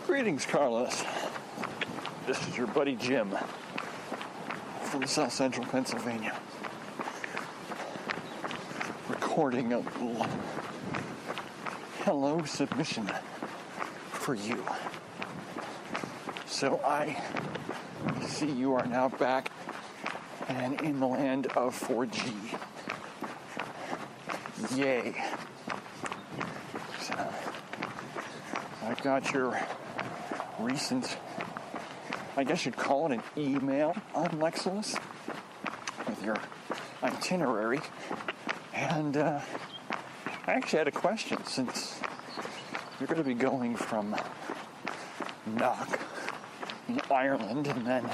Greetings, Carlos. This is your buddy Jim from South Central Pennsylvania, recording a little hello submission for you. So I see you are now back and in the land of 4G. Yay. So I got your recent, I guess you'd call it an email on Lexilus with your itinerary. And I actually had a question, since you're going to be going from Knock in Ireland and then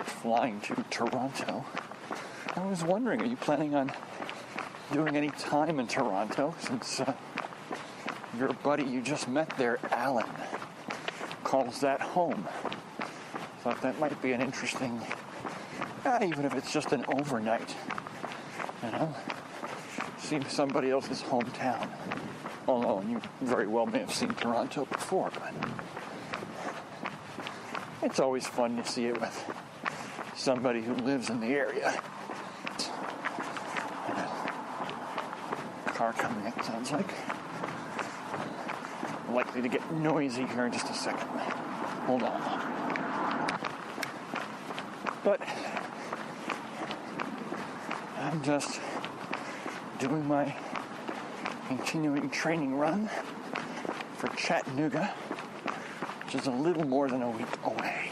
flying to Toronto. I was wondering, are you planning on doing any time in Toronto, since your buddy you just met there, Alan, calls that home? Thought that might be an interesting, even if it's just an overnight, see somebody else's hometown. Although you very well may have seen Toronto before, but it's always fun to see it with somebody who lives in the area. And a car coming in, sounds like. Likely to get noisy here in just a second. Hold on. But I'm just doing my continuing training run for Chattanooga, which is a little more than a week away.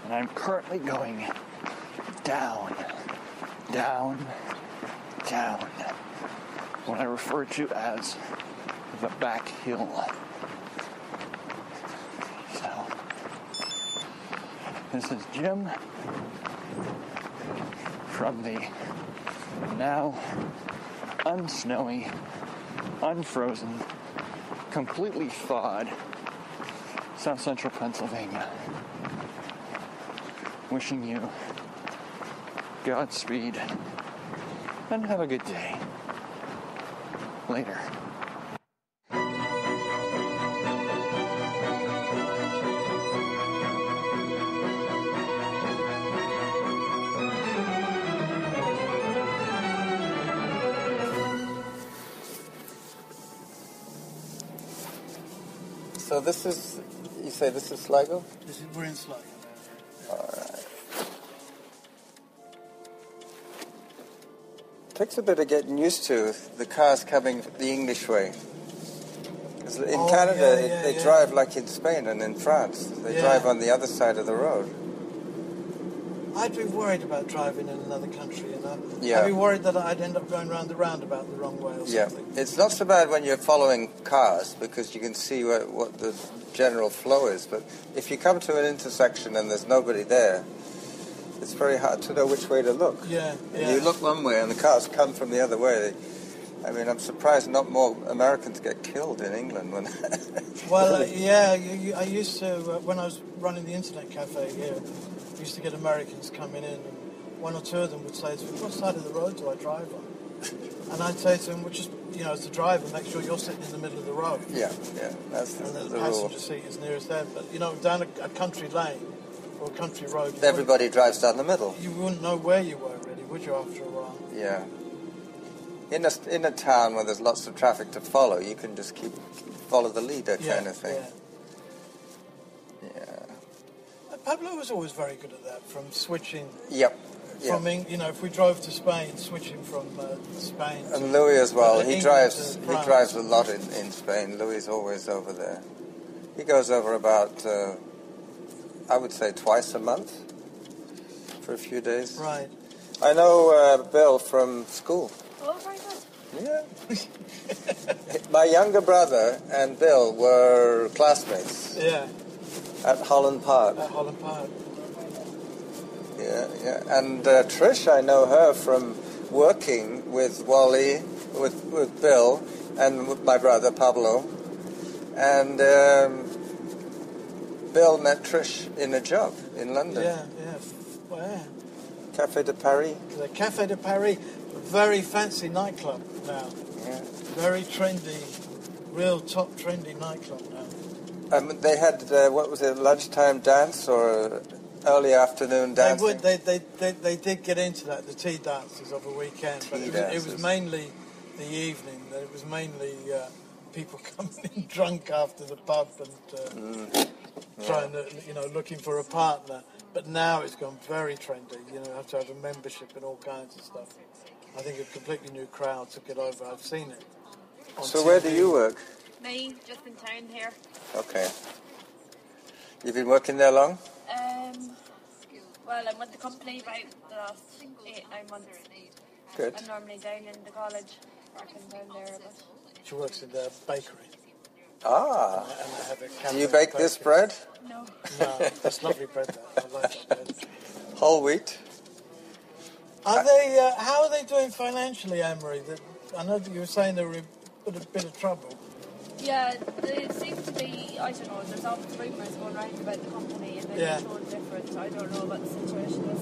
And I'm currently going down, what I refer to as the back hill. So, this is Jim from the now unsnowy, unfrozen, completely thawed South Central Pennsylvania. Wishing you Godspeed and have a good day. Later. So this is, you say this is Sligo? We're in Sligo. All right. Takes a bit of getting used to the cars coming the English way. Because in Canada, they drive like in Spain and in France. They drive on the other side of the road. I'd be worried about driving in another country, I'd be worried that I'd end up going round the roundabout the wrong way or something. It's not so bad when you're following cars, because you can see what the general flow is. But if you come to an intersection and there's nobody there, it's very hard to know which way to look. You look one way and the cars come from the other way. I'm surprised not more Americans get killed in England. I used to, when I was running the internet cafe here, I used to get Americans coming in, and one or two of them would say to me, what side of the road do I drive on? And I'd say to them, well, just, as a driver, make sure you're sitting in the middle of the road. That's the rule. And the passenger seat is nearest there. But, down a country lane or a country road... Everybody drives down the middle. You wouldn't know where you were, really, would you, after a while? Yeah. In a town where there's lots of traffic to follow, you can just follow the leader kind of thing. Pablo was always very good at that, from switching. If we drove to Spain, switching from Spain. And Louis as well. He drives a lot in Spain. Louis is always over there. He goes over about, I would say, twice a month for a few days. Right. I know Bill from school. Oh, very good. Yeah. My younger brother and Bill were classmates. Yeah. At Holland Park. Yeah. And Trish, I know her from working with Wally, with Bill, and with my brother Pablo. And Bill met Trish in a job in London. Yeah. Where? Café de Paris. The Café de Paris, a very fancy nightclub now. Yeah. Very trendy, real top trendy nightclub now. They had, what was it, lunchtime dance or early afternoon dancing? They did get into that, the tea dances of a weekend, but it was mainly the evening. It was mainly people coming in drunk after the pub and trying to, looking for a partner. But now it's gone very trendy. You have to have a membership and all kinds of stuff. I think a completely new crowd took it over. I've seen it. So where do you work? Me, just in town here. Okay. You've been working there long? Well, I'm with the company about the last 8-9 months. Good. I'm normally down in the college, working down there. But she works in the bakery. Ah. And I have a do you bake this bread? No. No, that's lovely bread, that. I like that bread. Whole wheat? Are they? How are they doing financially, Anne-Marie? I know that you were saying they were in a bit of trouble. Yeah, they seem to be, I don't know, there's always rumours going around about the company and they're showing different. I don't know what the situation is.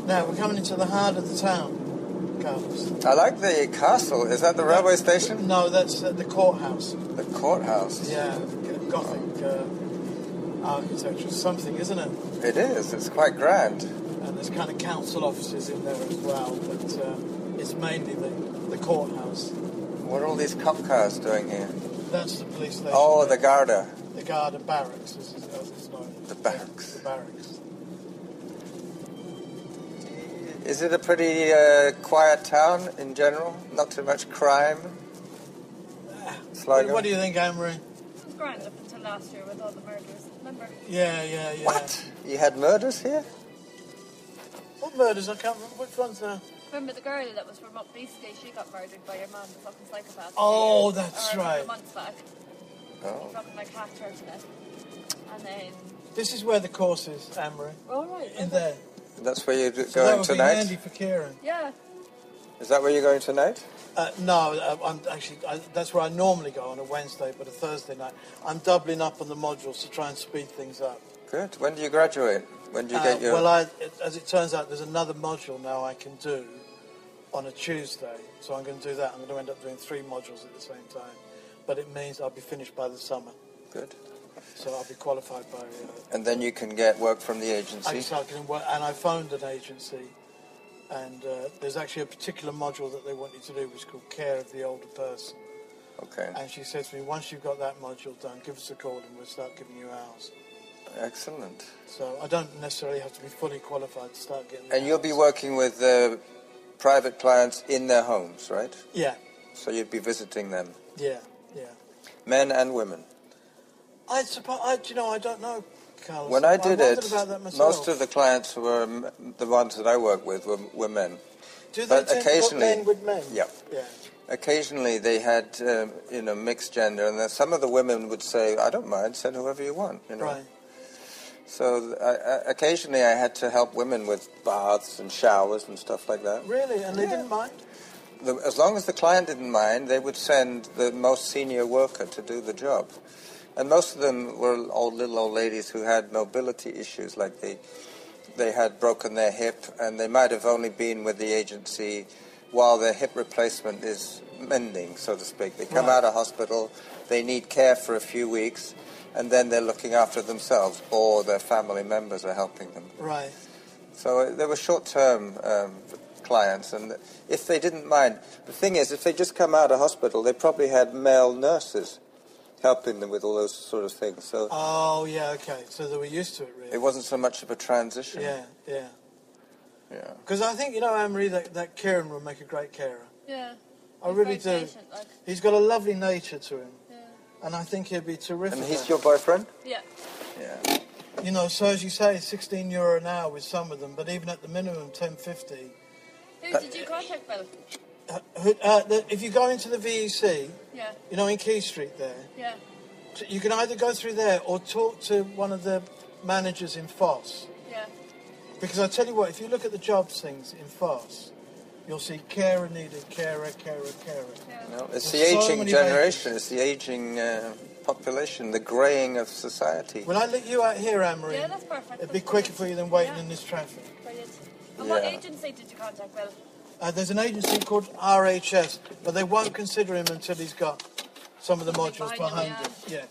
Now, we're coming into the heart of the town, Carlos. I like the castle. Is that the railway station? No, that's the courthouse. The courthouse? Yeah, Gothic architecture. Something, isn't it? It is. It's quite grand. And there's kind of council offices in there as well, but it's mainly the courthouse. What are all these cop cars doing here? That's the police station. Oh, the Garda. The Garda barracks, as it's known. The barracks. The barracks. Is it a pretty quiet town in general? Not too much crime? Sligo? What do you think, Anne-Marie? It was grand up until last year with all the murders, remember? Yeah. What? You had murders here? What murders? I can't remember. Which ones now? Remember the girl that was from up Eastgate? She got murdered by her man, the fucking psychopath. Oh, that's right. A month back. Oh. He fucking hacked her to death. And then... This is where the course is, Anne-Marie. Oh, right. In there. That's where you're So going that would tonight? be handy for Kieran. Yeah. Is that where you're going tonight? No, I'm actually, that's where I normally go on a Wednesday, but a Thursday night. I'm doubling up on the modules to try and speed things up. Good. When do you graduate? When do you get your... Well, as it turns out, there's another module now I can do on a Tuesday. So I'm going to do that. I'm going to end up doing 3 modules at the same time. But it means I'll be finished by the summer. Good. So I'll be qualified by... and then you can get work from the agency? I can start getting work, and I phoned an agency, and there's actually a particular module that they want you to do, which is called Care of the Older Person. Okay. And she said to me, once you've got that module done, give us a call and we'll start giving you hours. Excellent. So I don't necessarily have to be fully qualified to start getting And you'll be hours. working with private clients in their homes, right? Yeah. So you'd be visiting them? Yeah. Men and women? I suppose, I don't know, Carlos. When I did it, about that myself. most of the clients were, the ones that I work with were men. Do they but tend occasionally, to put men with men? Yeah. Occasionally they had, mixed gender, and then some of the women would say, I don't mind, send whoever you want, Right. So occasionally I had to help women with baths and showers and stuff like that. Really? And they didn't mind? As long as the client didn't mind, they would send the most senior worker to do the job. And most of them were little old ladies who had mobility issues, like they had broken their hip, and they might have only been with the agency while their hip replacement is mending, so to speak. They come out of hospital, they need care for a few weeks, and then they're looking after themselves, or their family members are helping them. Right. So they were short-term clients, and if they didn't mind, the thing is, if they just come out of hospital, they probably had male nurses helping them with all those sort of things. So oh, yeah, okay. So they were used to it, really. it wasn't so much of a transition. Yeah. Yeah. Because I think, Anne-Marie, that Kieran will make a great carer. Yeah. I really do. Patient, like. He's got a lovely nature to him. Yeah. And I think he'll be terrific. And he's your boyfriend? Yeah. Yeah. So as you say, €16 an hour with some of them, but even at the minimum, $10.50. Who did you contact, Bill? If you go into the VEC, Yeah. In Key Street there, Yeah. you can either go through there or talk to one of the managers in Foss. Yeah. Because I tell you what, if you look at the jobs things in Foss, you'll see carer needed, carer. Yeah. No, it's There's the so aging many generation, it's the aging population, the greying of society. Will I let you out here, Anne-Marie? Yeah, that's perfect. It'd be quicker for you than waiting in this traffic. Brilliant. And what Yeah. agency did you contact, Bill? There's an agency called RHS, but they won't consider him until he's got some of the modules Behind behind them, it. Yeah.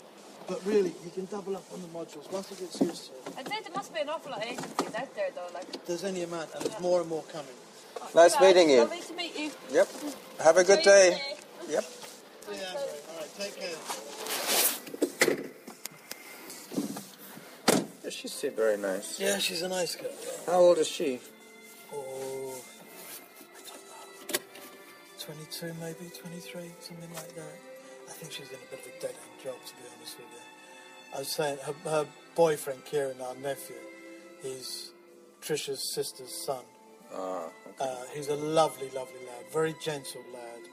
But really, you can double up on the modules once he gets used to it. I'd say there must be an awful lot of agencies out there, though. Like, There's any amount, and there's more and more coming. Nice meeting you. Lovely to meet you. Yep. Have a good day. Yep. Yeah, all right, take care. Yeah, she seemed very nice. Yeah, she's a nice girl. How old is she? Oh, I don't know. 22 maybe, 23, something like that. I think she's in a bit of a dead-end job, to be honest with you. I was saying, her boyfriend, Kieran, our nephew, he's Trisha's sister's son. Okay. He's a lovely, lovely lad, very gentle lad.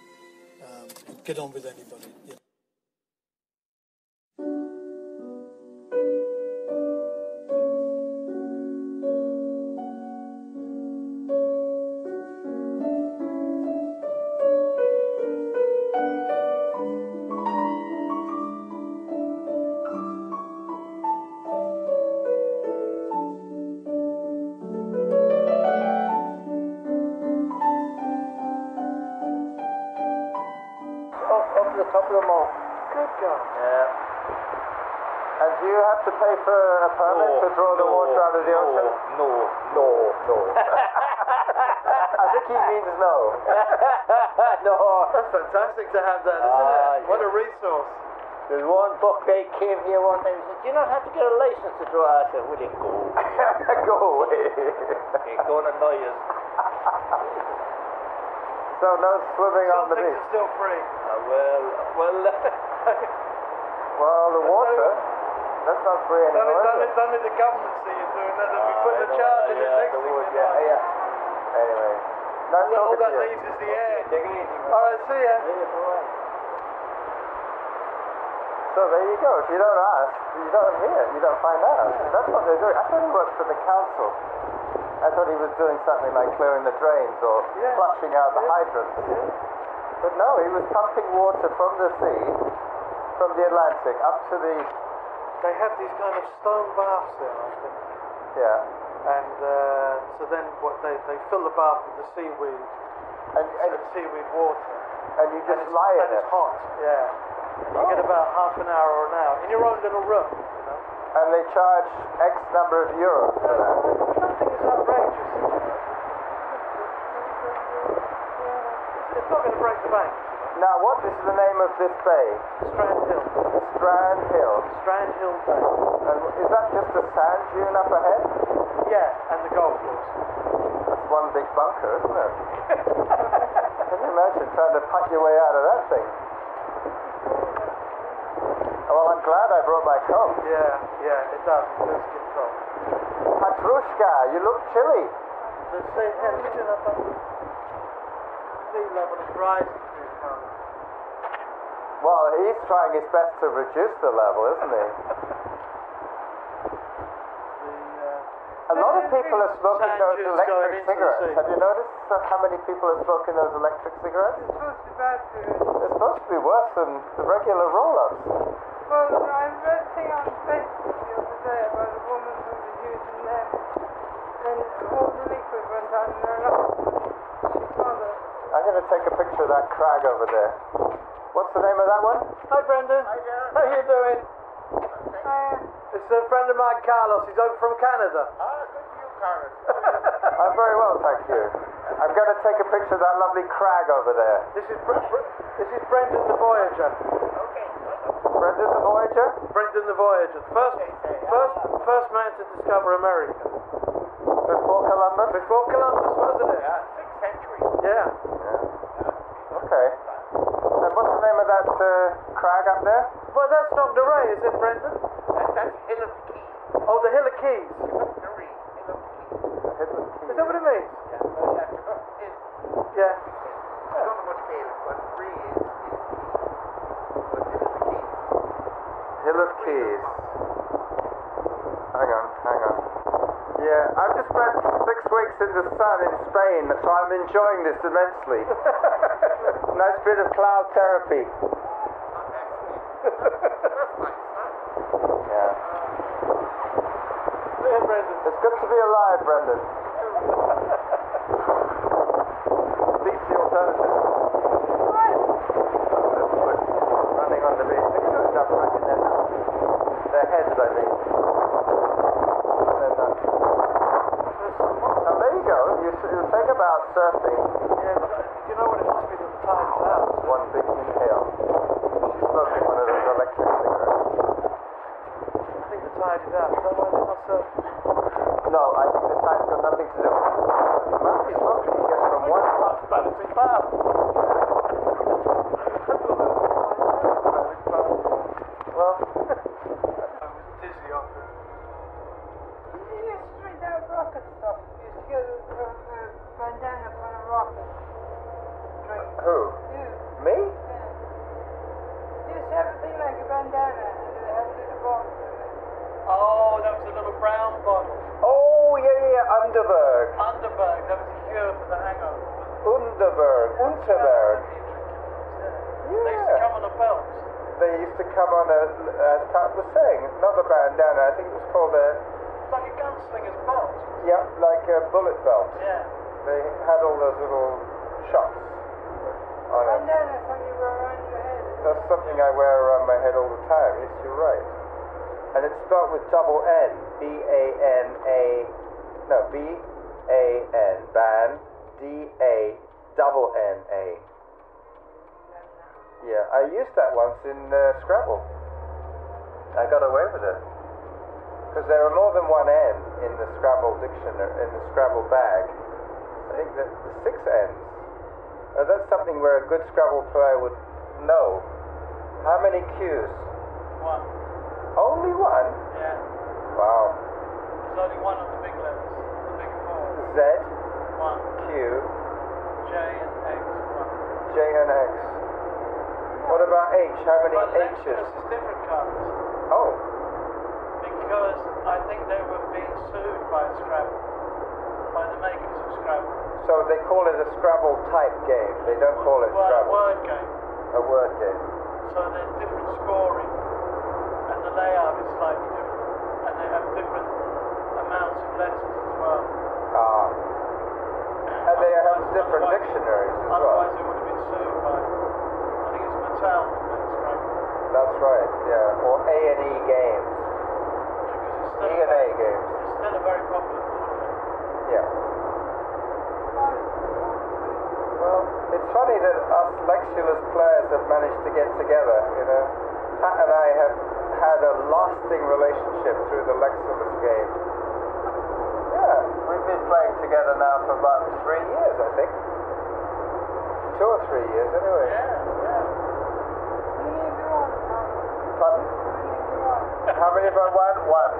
Get on with anybody. You know. Up to the top of the mall. Good girl. Yeah. And do you have to pay for a permit to draw the water out of the ocean? No. I think he means no. No. That's fantastic to have that, isn't it? What a resource. There's one buckbait came here one time and said, "Do you not have to get a license to draw?" I said, "Will you go?" Go away. You're going to annoy us. So no swimming on Some the things beach. are still free. Well. Well, the water, that's not free anymore. is it? It's only the government see you doing that. They'll be putting a charge in it next thing. Yeah. Anyway, nice All talking that to you. leaves is the air. Take it easy, man. All right, see ya. So there you go. If you don't ask, you don't hear. You don't find out. That's what they're doing. I thought he worked for the council. I thought he was doing something like clearing the drains or flushing out the hydrants. But no, he was pumping water from the sea, from the Atlantic, up to the... They have these kind of stone baths there, I think. Yeah. And so then what they fill the bath with the seaweed And seaweed water. and you just lie in And it. it's hot, yeah. And you get about half an hour or an hour in your own little room, you know. And they charge X number of euros for that. Nothing is outrageous. It's not going to break the bank. Now, what is the name of this bay? Strand Hill. Strand Hill. Strand Hill Bay. And is that just a sand dune up ahead? Yeah, and the golf course. That's one big bunker, isn't it? Can you imagine trying to putt your way out of that thing? Well, I'm glad I brought my coat. Yeah, it does. It does get cold. Petrushka, you look chilly. The sea level is rising through the mountains. Well, he's trying his best to reduce the level, isn't he? A lot of people are smoking Sand those dunes going electric into the cigarettes. sea. Have you noticed how many people are smoking those electric cigarettes? It's supposed to be bad for you. They're supposed to be worse than the regular roll-ups. Well, I read a thing on Facebook the other day about a woman who was using them. Then all the liquid went down in her lungs. She called it. I'm going to take a picture of that crag over there. What's the name of that one? Hi, Brendan. Hi, Darren. How you doing? Uh, It's a friend of mine, Carlos. He's over from Canada. Good for you, Carlos. I'm very well, thank you. I'm going to take a picture of that lovely crag over there. This is Brendan the Voyager. Brendan the Voyager? Brendan the Voyager. First man to discover America. Before Columbus? Before Columbus, wasn't it? 6th century. Yeah. Okay. And what's the name of that crag up there? Well, that's not Ray, is it, Brendan? That's Hill of the Keys. Oh, the Hill of Keys. Hill of the Keys. Is that what it means? Yeah. I don't know what Hill, but Ree is key. But Hill of the Keys. Hill of Keys. Hang on. Yeah, I've just spent 6 weeks in the sun in Spain, so I'm enjoying this immensely. Nice bit of cloud therapy. Yeah. Yeah, Brendan. It's good to be alive, Brendan. Beats the alternative. Running on heads, I think. Now there you go. You think about surfing. Yeah, but you know what it must be that the tide's out. One big inhale. She's smoking one of those electric cigarettes. I think the tide is out. Is that why they're not surfing? No, I think the tide's got nothing to do with it. The amount of smoking you get from one Benefit bar. well, I was dizzy after it. You used to read that rocket stuff. You used to get a bandana for a rocket. Drink. who? You. Me? Yeah. You used to have a thing like a bandana and it had a little bottle in it. Oh, that was a little brown bottle. Oh, yeah, Underberg. Underberg, that was a cure for the hangover. Unterberg. They used to come on a belt. They used to come on as Pat was saying, not a bandana, I think it was called Like a gunslinger's belt. like a bullet belt. Yeah. They had all those little shots on it. Bandana, something you wear around your head. That's something I wear around my head all the time. Yes, you're right. And it's spelled with double N. B-A-N-A. No, B-A-N. Ban. D-A-double-N-A. Yeah, I used that once in Scrabble. I got away with it. Because there are more than one N in the Scrabble dictionary, in the Scrabble bag. I think that the 6 N's. That's something where a good Scrabble player would know. How many Q's? One. Only one? Yeah. Wow. There's only one of the big letters. The big four. Z, One. Q, J and X. One. J, and X. What about H? How many But H's? Lexicus is different colours. Oh, Because I think they were being sued by Scrabble. By the makers of Scrabble. so they call it a Scrabble type game. They don't call it Scrabble. Word game. A word game. So there's different scoring. And the layout is slightly different. And they have different amounts of letters as well. Ah. And they have different Otherwise- dictionaries as well. Otherwise they would have been sued by, I think it's Mattel that makes Scrabble. That's right, yeah. Or A&E games. Because it's still, E&A games. it's still a very popular board game. Yeah. Well, it's funny that us Lexulus players have managed to get together, you know. Pat and I have had a lasting relationship through the Lexulus game. Yeah, we've been playing together now for about 3 years, I think. 2 or 3 years, anyway. Yeah. Pardon? How many have I won? One.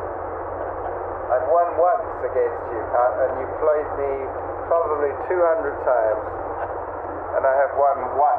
I've won once against you, Pat, and you played me probably 200 times. And I have won once.